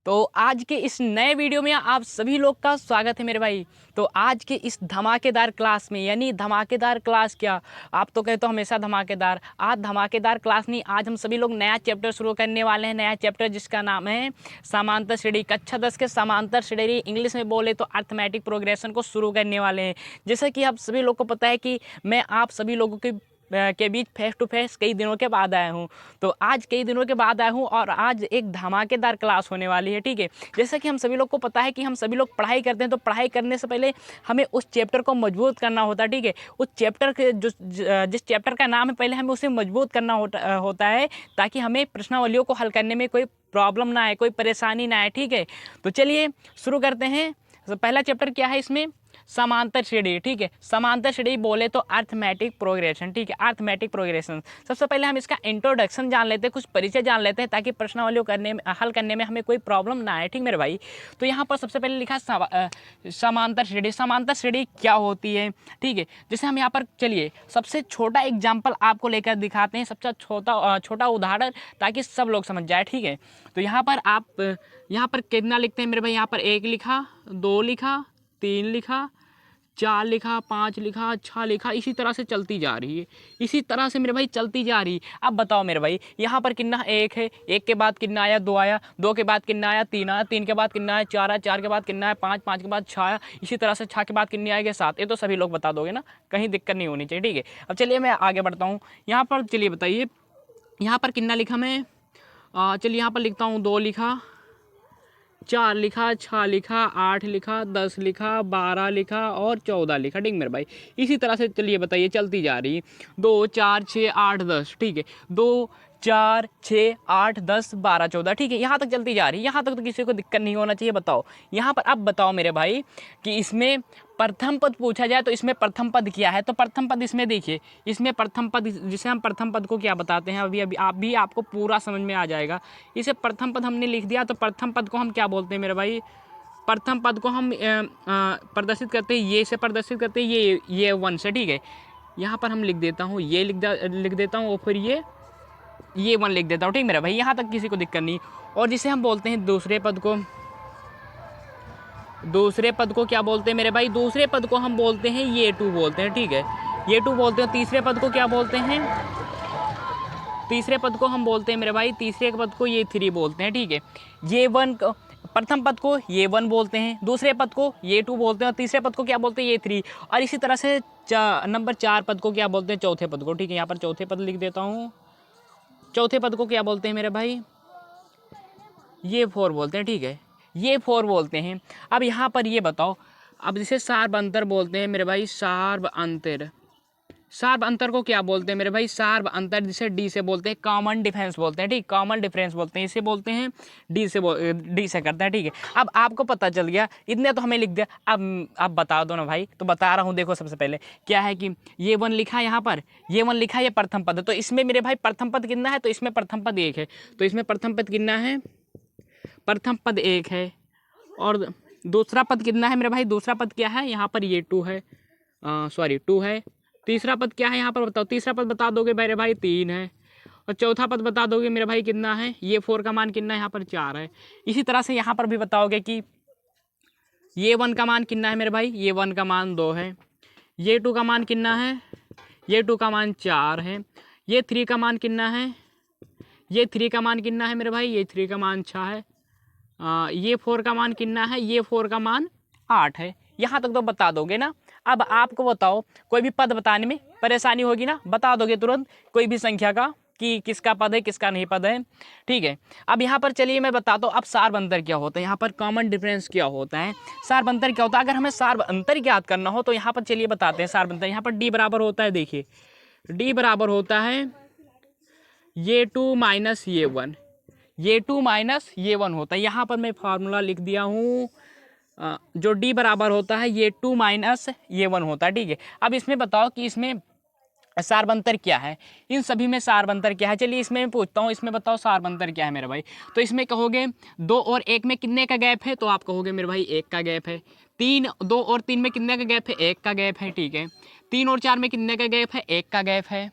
तो आज के इस नए वीडियो में आप सभी लोग का स्वागत है मेरे भाई। तो आज के इस धमाकेदार क्लास में, यानी धमाकेदार क्लास क्या, आप तो कहते हो हमेशा धमाकेदार। आज धमाकेदार क्लास नहीं, आज हम सभी लोग नया चैप्टर शुरू करने वाले हैं। नया चैप्टर जिसका नाम है समांतर श्रेणी। कक्षा 10 के समांतर श्रेणी, इंग्लिश में बोले तो अर्थमेटिक प्रोग्रेशन को शुरू करने वाले हैं। जैसा कि आप सभी लोग को पता है कि मैं आप सभी लोगों के बीच फेस टू फेस कई दिनों के बाद आया हूँ। तो आज कई दिनों के बाद आया हूँ और आज एक धमाकेदार क्लास होने वाली है, ठीक है। जैसा कि हम सभी लोग को पता है कि हम सभी लोग पढ़ाई करते हैं, तो पढ़ाई करने से पहले हमें उस चैप्टर को मजबूत करना होता है, ठीक है। उस चैप्टर के जिस चैप्टर का नाम है, पहले हमें उसे मजबूत करना होता है, ताकि हमें प्रश्नावलियों को हल करने में कोई प्रॉब्लम ना आए, कोई परेशानी ना आए, ठीक है। तो चलिए शुरू करते हैं। तो पहला चैप्टर क्या है इसमें? समांतर श्रेणी, ठीक है। समांतर श्रेणी बोले तो अर्थमेटिक प्रोग्रेशन, ठीक है। Arithmetic progression. सबसे पहले हम इसका इंट्रोडक्शन जान लेते हैं, कुछ परिचय जान लेते हैं, ताकि प्रश्नावलियों हल करने में हमें कोई प्रॉब्लम ना आए, ठीक मेरे भाई। तो यहाँ पर सबसे पहले लिखा समांतर श्रेणी। समांतर श्रेणी क्या होती है, ठीक है। जैसे हम यहाँ पर चलिए सबसे छोटा एग्जाम्पल आपको लेकर दिखाते हैं, सबसे छोटा उदाहरण, ताकि सब लोग समझ जाए, ठीक है। तो यहाँ पर आप यहाँ पर कितना लिखते हैं मेरे भाई? यहाँ पर 1 लिखा, 2 लिखा, 3 लिखा, 4 लिखा, 5 लिखा, 6 लिखा, इसी तरह से चलती जा रही है। इसी तरह से मेरे भाई चलती जा रही है। अब बताओ मेरे भाई, यहाँ पर कितना 1 है, 1 के बाद कितना आया? 2 आया, 2 के बाद कितना आया? 3 आया, 3 के बाद कितना आया? 4 आया, 4 के बाद कितना आया? 5, 5 के बाद 6 आया, इसी तरह से 6 के बाद कितनी आएगी? 7। ये तो सभी लोग बता दोगे ना, कहीं दिक्कत नहीं होनी चाहिए, ठीक है। अब चलिए मैं आगे बढ़ता हूँ। यहाँ पर चलिए बताइए, यहाँ पर कितना लिखा मैं? चलिए यहाँ पर लिखता हूँ, 2 लिखा, 4 लिखा, 6 लिखा, 8 लिखा, 10 लिखा, 12 लिखा और 14 लिखा, ठीक मेरे भाई। इसी तरह से चलिए बताइए चलती जा रही है। 2, 4, 6, 8, 10, ठीक है। 2, 4, 6, 8, 10, 12, 14, ठीक है। यहाँ तक चलती जा रही है। यहाँ तक तो किसी को दिक्कत नहीं होना चाहिए। बताओ यहाँ पर, अब बताओ मेरे भाई कि इसमें प्रथम पद पूछा जाए तो इसमें प्रथम पद क्या है? तो प्रथम पद इसमें देखिए, इसमें प्रथम पद, जिसे हम प्रथम पद को क्या बताते हैं, अभी आपको पूरा समझ में आ जाएगा। इसे प्रथम पद हमने लिख दिया, तो प्रथम पद को हम क्या बोलते हैं मेरे भाई? प्रथम पद को हम प्रदर्शित करते हैं, ये से प्रदर्शित करते हैं, ये 1 से, ठीक है। यहाँ पर हम लिख देता हूँ, ये लिख देता हूँ, और फिर ये 1 लिख देता हूँ, ठीक मेरा भाई। यहाँ तक किसी को दिक्कत नहीं। और जिसे हम बोलते हैं दूसरे पद को क्या बोलते हैं मेरे भाई? दूसरे पद को हम बोलते हैं ये 2 बोलते हैं, ठीक है। ये 2 बोलते हैं। तीसरे पद को क्या बोलते हैं? तीसरे पद को हम बोलते हैं मेरे भाई, तीसरे पद को ये 3 बोलते हैं, ठीक है। ये 1, प्रथम पद को ये 1 बोलते हैं, दूसरे पद को ये 2 बोलते हैं, और तीसरे पद को क्या बोलते हैं? ये 3। और इसी तरह से नंबर 4 पद को क्या बोलते हैं? चौथे पद को, ठीक है। यहाँ पर चौथे पद लिख देता हूँ। चौथे पद को क्या बोलते हैं मेरे भाई? ये 4 बोलते हैं, ठीक है। ये 4 बोलते हैं। अब यहाँ पर ये बताओ, अब जिसे सार्व अंतर बोलते हैं मेरे भाई, सार्व अंतर। सार्व अंतर को क्या बोलते हैं मेरे भाई? सार्व अंतर जिसे डी से बोलते हैं, कॉमन डिफरेंस बोलते हैं, ठीक। कॉमन डिफरेंस बोलते हैं, इसे बोलते हैं डी से करते हैं, ठीक है। अब आपको पता चल गया, इतने तो हमें लिख दिया। अब बता दो ना भाई। तो बता रहा हूँ, देखो सबसे पहले क्या है कि ये 1 लिखा है, यहाँ पर ये 1 लिखा है, ये प्रथम पद है। तो इसमें मेरे भाई प्रथम पद कितना है? तो इसमें प्रथम पद 1 है। तो इसमें प्रथम पद कितना है? प्रथम पद 1 है। और दूसरा पद कितना है मेरे भाई? दूसरा पद क्या है? यहाँ पर ये 2 है, सॉरी 2 है। तीसरा पद क्या है यहाँ पर? बताओ। तीसरा पद बता दोगे मेरे भाई? 3 है। और चौथा पद बता दोगे मेरे भाई कितना है? ये 4 का मान कितना है? यहाँ पर 4 है। इसी तरह से यहाँ पर भी बताओगे कि ये 1 का मान कितना है मेरे भाई? ये 1 का मान 2 है। ये 2 का मान कितना है? ये 2 का मान 4 है। ये 3 का मान कितना है? ये 3 का मान कितना है मेरे भाई? ये 3 का मान 6 है। ये 4 का मान कितना है? ये 4 का मान 8 है। यहाँ तक तो बता दोगे ना। अब आपको बताओ, कोई भी पद बताने में परेशानी होगी ना? बता दोगे तुरंत कोई भी संख्या का कि किसका पद है, किसका नहीं पद है, ठीक है। अब यहाँ पर चलिए मैं बताता हूँ, अब सार्व अंतर क्या होता है, यहाँ पर कॉमन डिफरेंस क्या होता है, सार्व अंतर क्या होता है। अगर हमें सार्व अंतर याद करना हो तो यहाँ पर चलिए बताते हैं सार्व अंतर। यहाँ पर डी बराबर होता है, देखिए डी बराबर होता है ये 2 माइनस ये 1, ये 2 माइनस ये 1 होता है। यहाँ पर मैं फार्मूला लिख दिया हूँ, जो डी बराबर होता है ये 2 माइनस ये 1 होता है, ठीक है। अब इसमें बताओ कि इसमें सार्व अंतर क्या है, इन सभी में सार्व अंतर क्या है। चलिए इसमें मैं पूछता हूँ, इसमें बताओ सार्व अंतर क्या है मेरे भाई। तो इसमें कहोगे 2 और 1 में कितने का गैप है? तो आप कहोगे मेरे भाई 1 का गैप है। 2 और 3 में कितने का गैप है? 1 का गैप है, ठीक है। 3 और 4 में कितने का गैप है? 1 का गैप है।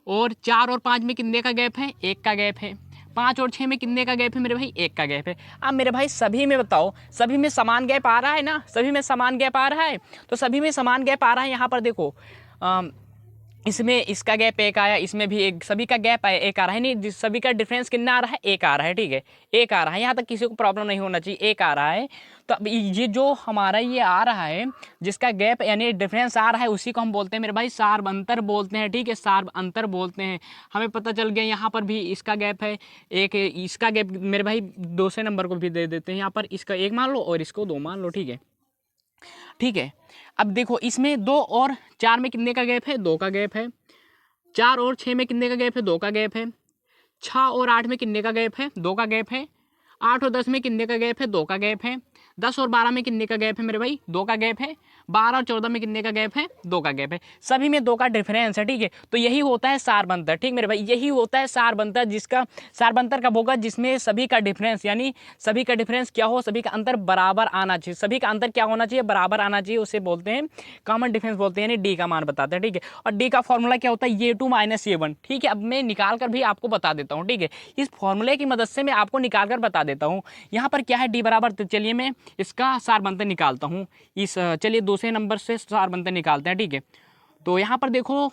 और 4 और 5 में कितने का गैप है? 1 का गैप है। 5 और 6 में कितने का गैप है मेरे भाई? 1 का गैप है। अब मेरे भाई सभी में बताओ, सभी में समान गैप आ रहा है ना? सभी में समान गैप आ रहा है, तो सभी में समान गैप आ रहा है। यहाँ पर देखो इसमें इसका गैप 1 आया, इसमें भी एक, सभी का गैप आया 1 आ रहा है, नहीं सभी का डिफरेंस कितना आ रहा है? 1 आ रहा है, ठीक है 1 आ रहा है। यहाँ तक किसी को प्रॉब्लम नहीं होना चाहिए, 1 आ रहा है। तो अब ये जो हमारा ये आ रहा है जिसका गैप यानी डिफरेंस आ रहा है, उसी को हम बोलते हैं मेरे भाई सार्व अंतर बोलते हैं, ठीक है सार्व अंतर बोलते हैं। हमें पता चल गया यहाँ पर भी इसका गैप है एक, इसका गैप मेरे भाई दूसरे नंबर को भी दे देते हैं। यहाँ पर इसका 1 मान लो और इसको 2 मान लो, ठीक है ठीक है। अब देखो इसमें 2 और 4 में कितने का गैप है? 2 का गैप है। 4 और 6 में कितने का गैप है? 2 का गैप है। 6 और 8 में कितने का गैप है? 2 का गैप है। 8 और 10 में कितने का गैप है? 2 का गैप है। 10 और 12 में कितने का गैप है मेरे भाई? 2 का गैप है। 12 और 14 में कितने का गैप है? 2 का गैप है। सभी में 2 का डिफरेंस है, ठीक है। तो यही होता है सार्वंतर, ठीक मेरे भाई, यही होता है सार्वंतर, जिसका सार्वंतर कब होगा? जिसमें सभी का डिफरेंस यानी सभी का डिफरेंस क्या हो? सभी का अंतर बराबर आना चाहिए। सभी का अंतर क्या होना चाहिए? बराबर आना चाहिए। उसे बोलते हैं कॉमन डिफरेंस बोलते हैं, यानी डी का मान बताते हैं, ठीक है। और डी का फॉर्मूला क्या होता है? ये2 माइनस ये1, ठीक है। अब मैं निकाल कर भी आपको बता देता हूँ, ठीक है। इस फॉर्मूले की मदद से मैं आपको निकाल कर बता देता हूँ। यहाँ पर क्या है? डी बराबर, तो चलिए मैं इसका सारबंतर निकालता हूँ। चलिए दूसरे नंबर से सारबंतर निकालते हैं, ठीक है। तो यहाँ पर देखो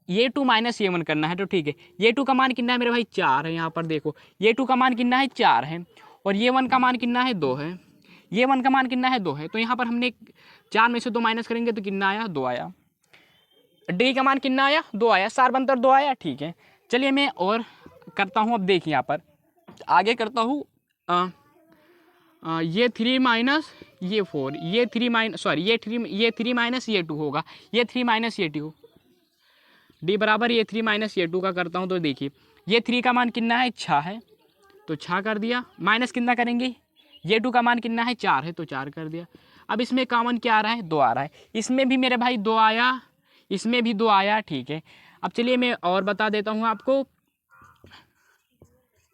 ये2 माइनस ये1 करना है, तो ठीक है। ये2 का मान कितना है मेरे भाई? 4 है। यहाँ पर देखो ये2 का मान कितना है? 4 है। और ये1 का मान कितना है? 2 है। ये1 का मान कितना है? 2 है। तो यहाँ पर हमने 4 में से 2 माइनस करेंगे तो कितना आया? 2 आया। डी का मान कितना आया? 2 आया। सारबंतर 2 आया, ठीक है। चलिए मैं और करता हूँ। अब देखिए यहाँ पर आगे करता हूँ। ये 3 माइनस ये 4, ये 3 माइनस सॉरी ये 3 माइनस ये 2 होगा, ये 3 माइनस ये 2, डी बराबर ये 3 माइनस ये 2 का करता हूँ। तो देखिए ये 3 का मान कितना है? 6 है, तो 6 कर दिया। माइनस कितना करेंगे? ये 2 का मान कितना है? 4 है, तो 4 कर दिया। अब इसमें कॉमन क्या आ रहा है? 2 आ रहा है। इसमें भी मेरे भाई 2 आया, इसमें भी 2 आया, ठीक है। अब चलिए मैं और बता देता हूँ आपको।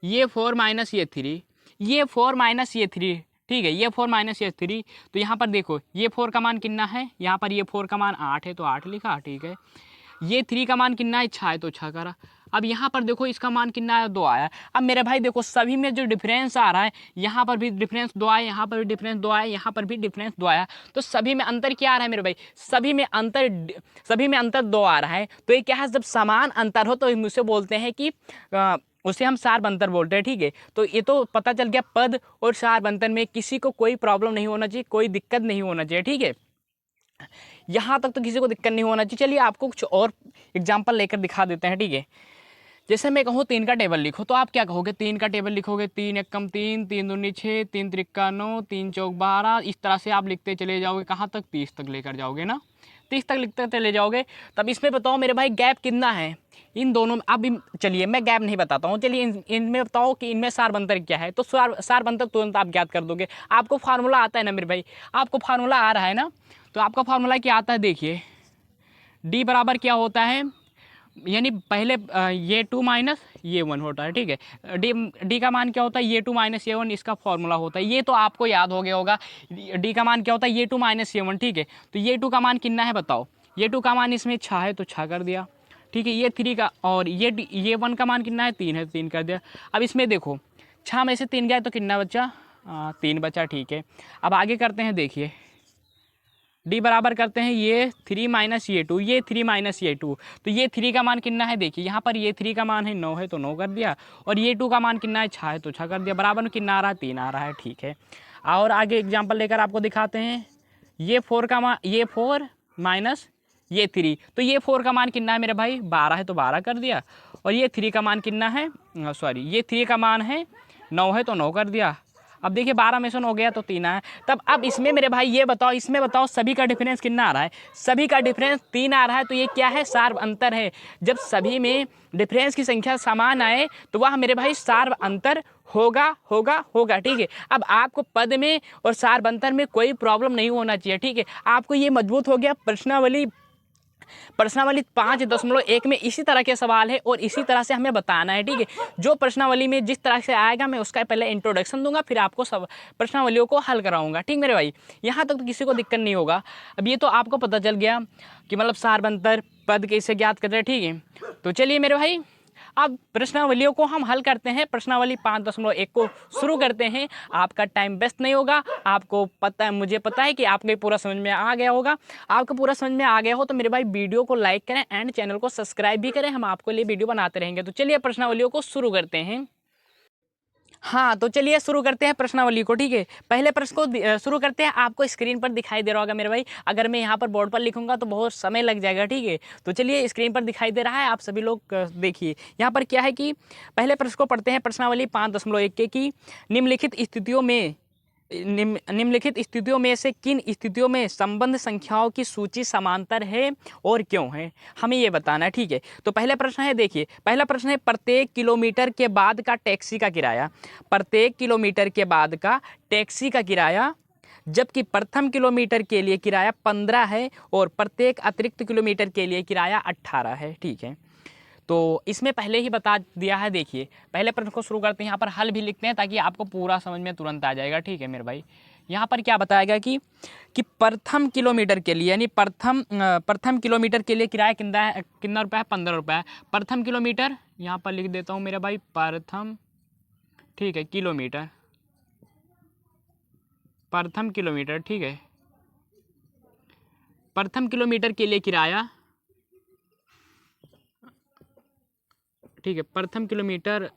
ये 4 माइनस ये 3, ये 4 माइनस ये 3, ठीक है। ये 4 माइनस ये 3, तो यहाँ पर देखो ये 4 का मान कितना है? यहाँ पर ये 4 का मान 8 है, तो 8 लिखा, ठीक है। ये 3 का मान कितना है? 6 है, तो 6 करा। अब यहाँ पर देखो इसका मान कितना आया? 2 आया। अब मेरे भाई देखो सभी में जो डिफरेंस आ रहा है, यहाँ पर भी डिफरेंस 2 आया, यहाँ पर भी डिफरेंस 2 आया, यहाँ पर भी डिफरेंस 2 आया। तो सभी में अंतर क्या आ रहा है मेरे भाई? सभी में अंतर 2 आ रहा है। तो ये क्या है? जब समान अंतर हो तो उसे बोलते हैं कि उसे हम सारबंतर बोलते हैं, ठीक है। तो ये तो पता चल गया, पद और सारबंतर में किसी को कोई प्रॉब्लम नहीं होना चाहिए, कोई दिक्कत नहीं होना चाहिए, ठीक है। यहाँ तक तो किसी को दिक्कत नहीं होना चाहिए। चलिए आपको कुछ और एग्जाम्पल लेकर दिखा देते हैं, ठीक है। जैसे मैं कहूँ 3 का टेबल लिखो, तो आप क्या कहोगे? 3 का टेबल लिखोगे, 3 एकम 3, 3 दूनी 6, 3 त्रिक्का 9, 3 चौक 12, इस तरह से आप लिखते चले जाओगे। कहाँ तक? 30 तक लेकर जाओगे ना, 30 तक लिखते चले जाओगे। तब इसमें बताओ मेरे भाई गैप कितना है इन दोनों में? अब चलिए मैं गैप नहीं बताता हूँ, चलिए इनमें बताओ कि इनमें सारबंतर क्या है। तो सारबंतर तुरंत आप ज्ञात कर दोगे। आपको फार्मूला आता है ना मेरे भाई? आपको फार्मूला आ रहा है ना? तो आपका फार्मूला क्या आता है? देखिए डी बराबर क्या होता है, यानी पहले ये 2 माइनस ये 1 होता है, ठीक है। डी का मान क्या होता है? ये 2 माइनस ये 1, इसका फॉर्मूला होता है। ये तो आपको याद हो गया होगा। डी का मान क्या होता है? ये 2 माइनस ये 1, ठीक है। तो ये 2 का मान कितना है बताओ? ये 2 का मान इसमें 6 है, तो 6 कर दिया, ठीक है। ये 3 का, और ये 1 का मान कितना है? 3 है, 3 कर दिया। अब इसमें देखो 6 में से 3 गया तो कितना बचा? 3 बचा, ठीक है। अब आगे करते हैं, देखिए डी बराबर करते हैं ये 3 माइनस ये 2, ये 3 माइनस ये 2, तो ये 3 का मान कितना है? देखिए यहाँ पर ये 3 का मान है 9 है, तो 9 कर दिया। और ये 2 का मान कितना है? 6 है, तो 6 कर दिया। बराबर में कितना आ रहा है? 3 आ रहा है, ठीक है। और आगे एग्जाम्पल लेकर आपको दिखाते हैं। ये 4 का मान, ये 4 माइनस ये 3, तो ये 4 का मान कितना है मेरे भाई? 12 है, तो 12 कर दिया। और ये 3 का मान कितना है? सॉरी ये 3 का मान है 9 है, तो 9 कर दिया। अब देखिए 12 में से 9 गया तो 3 आया। तब अब इसमें मेरे भाई ये बताओ, इसमें बताओ सभी का डिफरेंस कितना आ रहा है? सभी का डिफरेंस 3 आ रहा है, तो ये क्या है? सार्व अंतर है। जब सभी में डिफरेंस की संख्या समान आए तो वह मेरे भाई सार्व अंतर होगा होगा होगा, ठीक है। अब आपको पद में और सार्व अंतर में कोई प्रॉब्लम नहीं होना चाहिए, ठीक है। आपको ये मजबूत हो गया। प्रश्नावली 5.1 में इसी तरह के सवाल है और इसी तरह से हमें बताना है, ठीक है। जो प्रश्नावली में जिस तरह से आएगा मैं उसका पहले इंट्रोडक्शन दूंगा, फिर आपको सब प्रश्नावलियों को हल कराऊंगा, ठीक मेरे भाई। यहाँ तक तो किसी को दिक्कत नहीं होगा। अब ये तो आपको पता चल गया कि मतलब सार्वंतर पद कैसे ज्ञात कर रहे हैं, ठीक है। तो चलिए मेरे भाई अब प्रश्नावलियों को हम हल करते हैं। प्रश्नावली 5.1 को शुरू करते हैं। आपका टाइम वेस्ट नहीं होगा। आपको पता है, मुझे पता है कि आपको पूरा समझ में आ गया होगा। आपको पूरा समझ में आ गया हो तो मेरे भाई वीडियो को लाइक करें एंड चैनल को सब्सक्राइब भी करें। हम आपको लिए वीडियो बनाते रहेंगे। तो चलिए प्रश्नावलियों को शुरू करते हैं। हाँ, तो चलिए शुरू करते हैं प्रश्नावली को। ठीक है, पहले प्रश्न को शुरू करते हैं। आपको स्क्रीन पर दिखाई दे रहा होगा मेरे भाई। अगर मैं यहाँ पर बोर्ड पर लिखूंगा तो बहुत समय लग जाएगा। ठीक है, तो चलिए स्क्रीन पर दिखाई दे रहा है, आप सभी लोग देखिए। यहाँ पर क्या है कि पहले प्रश्न को पढ़ते हैं। प्रश्नावली 5.1 के की निम्नलिखित स्थितियों में से किन स्थितियों में संबंध संख्याओं की सूची समांतर है और क्यों है, हमें ये बताना है। ठीक है, तो पहला प्रश्न है, देखिए पहला प्रश्न है प्रत्येक किलोमीटर के बाद का टैक्सी का किराया। प्रत्येक किलोमीटर के बाद का टैक्सी का किराया, जबकि प्रथम किलोमीटर के लिए किराया 15 है और प्रत्येक अतिरिक्त किलोमीटर के लिए किराया 18 है। ठीक है, तो इसमें पहले ही बता दिया है। देखिए पहले प्रश्न को शुरू करते हैं। यहाँ पर हल भी लिखते हैं ताकि आपको पूरा समझ में तुरंत आ जाएगा। ठीक है मेरे भाई, यहाँ पर क्या बताया गया कि प्रथम किलोमीटर के लिए, यानी प्रथम किलोमीटर के लिए किराया कितना रुपया है, 15 रुपया है। प्रथम किलोमीटर यहाँ पर लिख देता हूँ मेरे भाई, प्रथम, ठीक है, किलोमीटर, प्रथम किलोमीटर। ठीक है, प्रथम किलोमीटर के लिए किराया, ठीक है, प्रथम किलोमीटर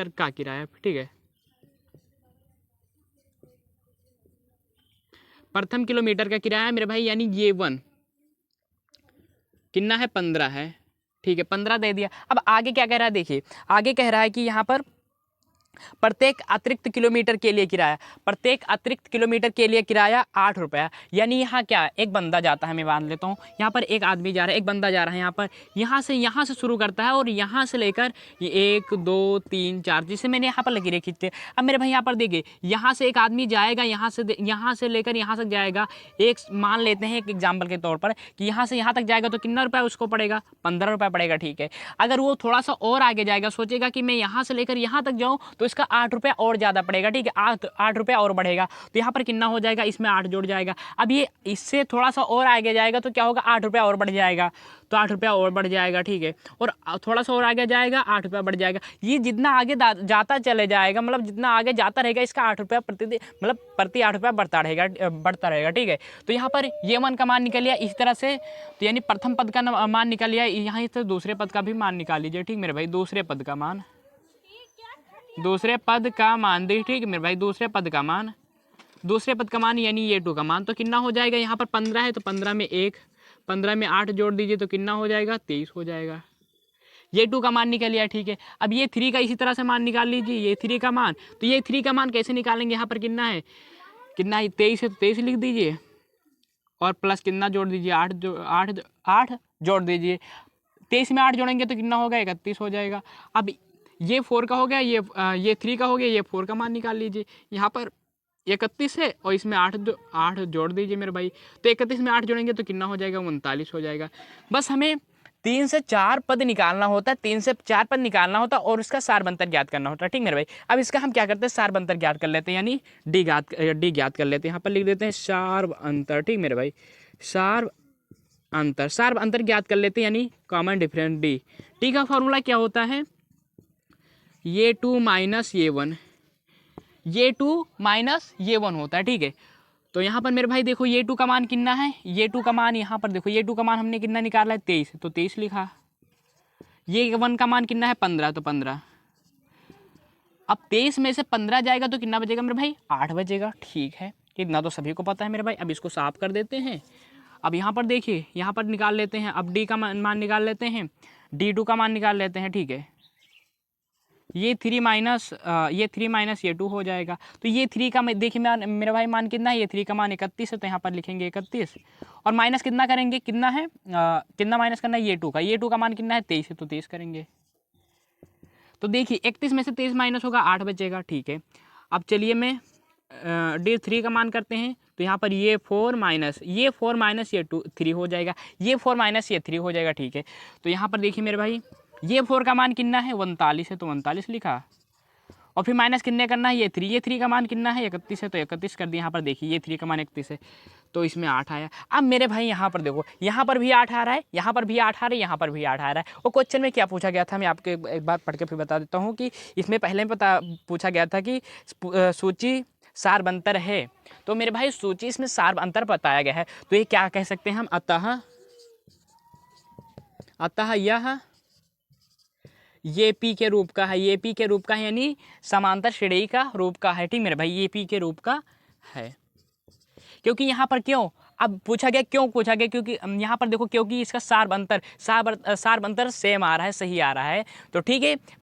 का किराया, ठीक है, प्रथम किलोमीटर का किराया मेरे भाई, यानी ये 1 कितना है, 15 है। ठीक है, 15 दे दिया। अब आगे क्या कह रहा है, देखिए आगे कह रहा है कि यहाँ पर प्रत्येक अतिरिक्त किलोमीटर के लिए किराया, प्रत्येक अतिरिक्त किलोमीटर के लिए किराया 8 रुपया। यानी यहाँ क्या, एक बंदा जाता है, मैं मान लेता हूँ यहाँ पर एक आदमी जा रहा है, एक बंदा जा रहा है। यहाँ से शुरू करता है और यहाँ से लेकर ये 1 2 3 4, जिसे मैंने यहाँ पर लगी रखी थी। अब मेरे भाई यहाँ पर देखिए, यहाँ से एक आदमी जाएगा, यहाँ से लेकर यहाँ तक जाएगा। एक मान लेते हैं एक एग्जाम्पल के तौर पर कि यहाँ से यहाँ तक जाएगा तो कितना रुपया उसको पड़ेगा, 15 रुपया पड़ेगा। ठीक है, अगर वो थोड़ा सा और आगे जाएगा, सोचेगा कि मैं यहाँ से लेकर यहाँ तक जाऊँ तो इसका 8 रुपया और ज़्यादा पड़ेगा। ठीक है, 8 रुपया और बढ़ेगा, तो यहाँ पर कितना हो जाएगा, इसमें 8 जुड़ जाएगा। अब ये इससे थोड़ा सा और आगे जाएगा तो क्या होगा, 8 रुपया और बढ़ जाएगा, तो 8 रुपया और बढ़ जाएगा। ठीक है, और थोड़ा सा और आगे जाएगा, 8 रुपया बढ़ जाएगा। ये जितना आगे जाता चले जाएगा, मतलब जितना आगे जाता रहेगा, इसका 8 रुपया प्रति 8 रुपया बढ़ता रहेगा। ठीक है, तो यहाँ पर ये मान का मान निकल लिया इस तरह से, तो यानी प्रथम पद का मान निकल लिया। यहाँ से दूसरे पद का भी मान निकाल लीजिए। ठीक मेरे भाई, दूसरे पद का मान दी। ठीक मेरे भाई, दूसरे पद का मान यानी ये 2 का मान, तो कितना हो जाएगा, यहाँ पर 15 है तो 15 में 8 जोड़ दीजिए तो कितना हो जाएगा, 23 हो जाएगा। ये 2 का मान निकल लिया। ठीक है, अब ये 3 का इसी तरह से मान निकाल लीजिए, ये 3 का मान। तो ये 3 का मान कैसे निकालेंगे, यहाँ पर कितना है 23 है तो 23 लिख दीजिए और प्लस कितना जोड़ दीजिए, 8 जोड़ दीजिए। 23 में 8 जोड़ेंगे तो कितना होगा, 31 हो जाएगा। अब ये 4 का हो गया, ये 3 का हो गया, ये 4 का मान निकाल लीजिए। यहाँ पर 31 है और इसमें 8 जोड़ दीजिए मेरे भाई, तो 31 में 8 जोड़ेंगे तो कितना हो जाएगा, 39 हो जाएगा। बस हमें 3 से 4 पद निकालना होता है, 3 से 4 पद निकालना होता है और उसका सारबंतर ज्ञात करना होता है। ठीक मेरे भाई, अब इसका हम क्या करते हैं, सारबंतर ज्ञात कर लेते हैं, यानी डी ज्ञात कर लेते हैं। यहाँ पर लिख देते हैं सारबंतर। ठीक मेरे भाई, सारबंतर ज्ञात कर लेते हैं, यानी कॉमन डिफरेंस डी। डी का फॉर्मूला क्या होता है, ये 2 माइनस ये 1, ये 2 माइनस ये 1 होता है। ठीक है, तो यहाँ पर मेरे भाई देखो ये 2 का मान कितना है, ये 2 का मान यहाँ पर देखो, ये 2 का मान हमने कितना निकाला है, 23, तो 23 लिखा। ये 1 का मान कितना है, 15, तो 15। अब 23 में से 15 जाएगा तो कितना बचेगा मेरे भाई, 8 बचेगा। ठीक है, इतना तो सभी को पता है मेरे भाई। अब इसको साफ कर देते हैं। अब यहाँ पर देखिए, यहाँ पर निकाल लेते हैं। अब डी का मान निकाल लेते हैं, D2 का मान निकाल लेते हैं। ठीक है, ये 3 माइनस ये 2 हो जाएगा। तो ये 3 का देखिए मेरा भाई मान कितना है, ये 3 का मान 31 है, तो यहाँ पर लिखेंगे 31 और माइनस कितना करेंगे, कितना है कितना माइनस करना है, ये 2 का मान कितना है, 23 है, तो 23 करेंगे। तो देखिए 31 में से 23 माइनस होगा, 8 बचेगा। ठीक है, अब चलिए मैं D3 का मान करते हैं। तो यहाँ पर ये 4 माइनस ये 3 हो जाएगा, ये 4 माइनस ये 3 हो जाएगा। ठीक है, तो यहाँ पर देखिए मेरे भाई, ये 4 का मान कितना है, 39 है, तो 39 लिखा और फिर माइनस कितने करना है, ये 3 का मान कितना है 31 है, तो 31 कर दिया। यहाँ पर देखिए ये 3 का मान 31 है, तो इसमें 8 आया। अब मेरे भाई यहाँ पर देखो, यहाँ पर भी 8 आ रहा है, यहाँ पर भी 8 आ रहा है, यहाँ पर भी 8 आ रहा है। और क्वेश्चन में क्या पूछा गया था, मैं आपको एक बात पढ़ के फिर बता देता हूँ कि इसमें पहले पूछा गया था कि सूची सारबंतर है। तो मेरे भाई सूची इसमें सारबंतर बताया गया है, तो ये क्या कह सकते हैं हम, अतः यह ये पी के रूप का है, ये पी के रूप का है, यानी समांतर श्रेणी का रूप का है। ठीक मेरे भाई, ये पी के रूप का है। क्योंकि यहाँ पर क्यों, अब पूछा गया क्यों पूछा गया, क्योंकि यहाँ पर देखो, क्योंकि इसका सारबंतर सेम आ रहा है, सही आ रहा है। तो ठीक है,